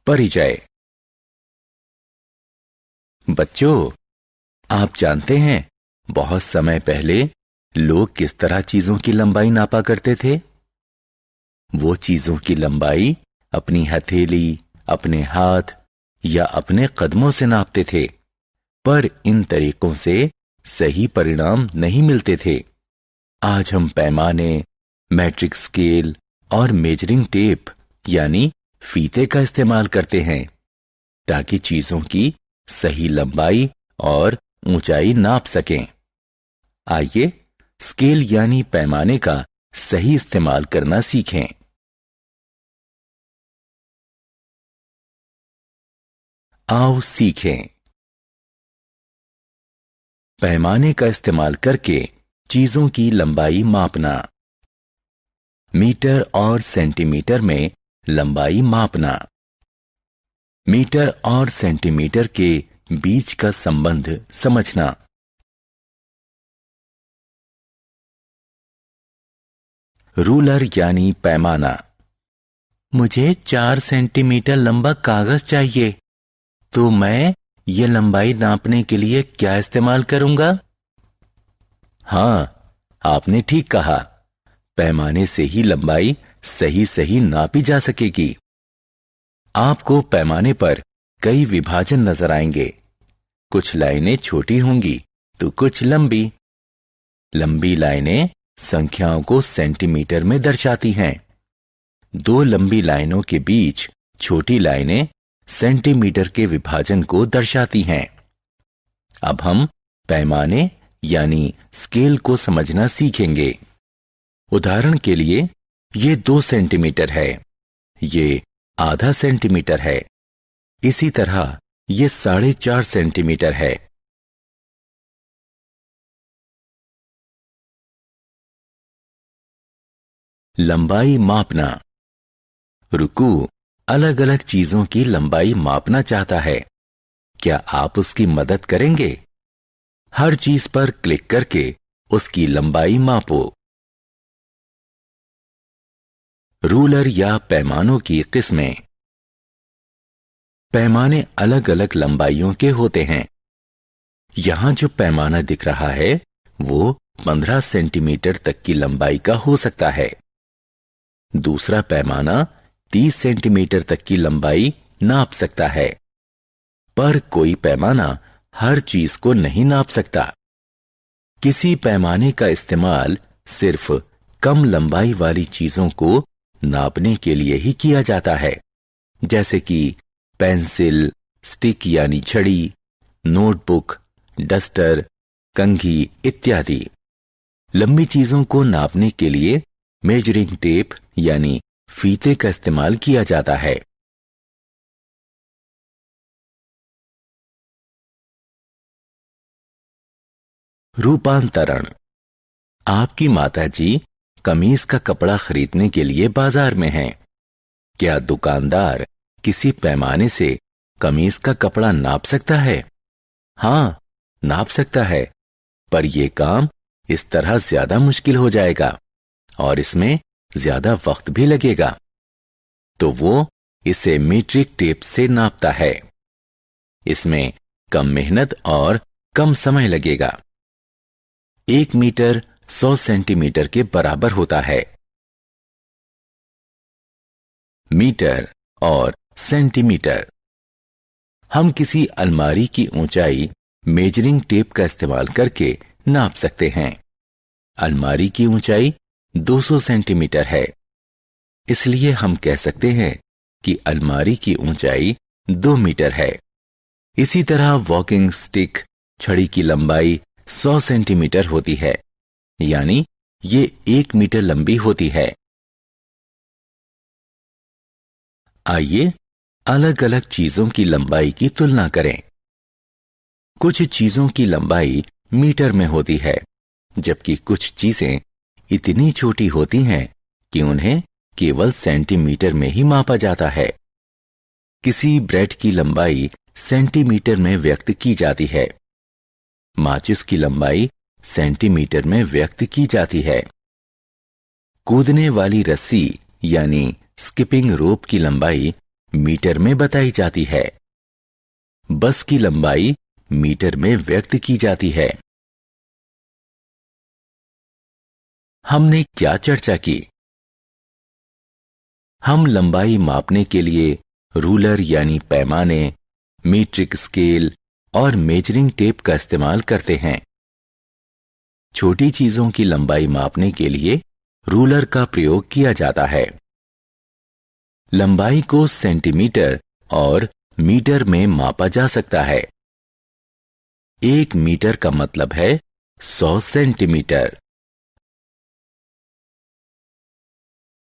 परिचय। बच्चों, आप जानते हैं बहुत समय पहले लोग किस तरह चीजों की लंबाई नापा करते थे? वो चीजों की लंबाई अपनी हथेली, अपने हाथ या अपने कदमों से नापते थे, पर इन तरीकों से सही परिणाम नहीं मिलते थे। आज हम पैमाने, मैट्रिक स्केल और मेजरिंग टेप यानी फीते का इस्तेमाल करते हैं ताकि चीजों की सही लंबाई और ऊंचाई नाप सकें। आइए स्केल यानी पैमाने का सही इस्तेमाल करना सीखें। आओ सीखें। पैमाने का इस्तेमाल करके चीजों की लंबाई मापना। मीटर और सेंटीमीटर में लंबाई मापना। मीटर और सेंटीमीटर के बीच का संबंध समझना। रूलर यानी पैमाना। मुझे 4 सेंटीमीटर लंबा कागज चाहिए, तो मैं ये लंबाई नापने के लिए क्या इस्तेमाल करूंगा? हाँ, आपने ठीक कहा। पैमाने से ही लंबाई सही नापी जा सकेगी। आपको पैमाने पर कई विभाजन नजर आएंगे। कुछ लाइनें छोटी होंगी तो कुछ लंबी। लंबी लाइनें संख्याओं को सेंटीमीटर में दर्शाती हैं। दो लंबी लाइनों के बीच छोटी लाइनें सेंटीमीटर के विभाजन को दर्शाती हैं। अब हम पैमाने यानी स्केल को समझना सीखेंगे। उदाहरण के लिए ये 2 सेंटीमीटर है, ये आधा सेंटीमीटर है, इसी तरह ये 4.5 सेंटीमीटर है। लंबाई मापना। रुकू अलग अलग चीजों की लंबाई मापना चाहता है। क्या आप उसकी मदद करेंगे? हर चीज पर क्लिक करके उसकी लंबाई मापो। रूलर या पैमानों की किस्में। पैमाने अलग अलग लंबाइयों के होते हैं। यहां जो पैमाना दिख रहा है वो 15 सेंटीमीटर तक की लंबाई का हो सकता है। दूसरा पैमाना 30 सेंटीमीटर तक की लंबाई नाप सकता है, पर कोई पैमाना हर चीज को नहीं नाप सकता। किसी पैमाने का इस्तेमाल सिर्फ कम लंबाई वाली चीजों को नापने के लिए ही किया जाता है, जैसे कि पेंसिल, स्टिक यानी छड़ी, नोटबुक, डस्टर, कंघी इत्यादि। लंबी चीजों को नापने के लिए मेजरिंग टेप यानी फीते का इस्तेमाल किया जाता है। रूपांतरण। आपकी माताजी कमीज का कपड़ा खरीदने के लिए बाजार में हैं। क्या दुकानदार किसी पैमाने से कमीज का कपड़ा नाप सकता है? हाँ, नाप सकता है, पर यह काम इस तरह ज्यादा मुश्किल हो जाएगा और इसमें ज्यादा वक्त भी लगेगा, तो वो इसे मीट्रिक टेप से नापता है। इसमें कम मेहनत और कम समय लगेगा। 1 मीटर 100 सेंटीमीटर के बराबर होता है। मीटर और सेंटीमीटर। हम किसी अलमारी की ऊंचाई मेजरिंग टेप का इस्तेमाल करके नाप सकते हैं। अलमारी की ऊंचाई 200 सेंटीमीटर है, इसलिए हम कह सकते हैं कि अलमारी की ऊंचाई 2 मीटर है। इसी तरह वॉकिंग स्टिक छड़ी की लंबाई 100 सेंटीमीटर होती है, यानी ये 1 मीटर लंबी होती है। आइए अलग अलग चीजों की लंबाई की तुलना करें। कुछ चीजों की लंबाई मीटर में होती है, जबकि कुछ चीजें इतनी छोटी होती हैं कि उन्हें केवल सेंटीमीटर में ही मापा जाता है। किसी ब्रेड की लंबाई सेंटीमीटर में व्यक्त की जाती है। माचिस की लंबाई सेंटीमीटर में व्यक्त की जाती है। कूदने वाली रस्सी यानी स्किपिंग रोप की लंबाई मीटर में बताई जाती है। बस की लंबाई मीटर में व्यक्त की जाती है। हमने क्या चर्चा की? हम लंबाई मापने के लिए रूलर यानी पैमाने, मीट्रिक स्केल और मेजरिंग टेप का इस्तेमाल करते हैं। छोटी चीजों की लंबाई मापने के लिए रूलर का प्रयोग किया जाता है। लंबाई को सेंटीमीटर और मीटर में मापा जा सकता है। 1 मीटर का मतलब है 100 सेंटीमीटर।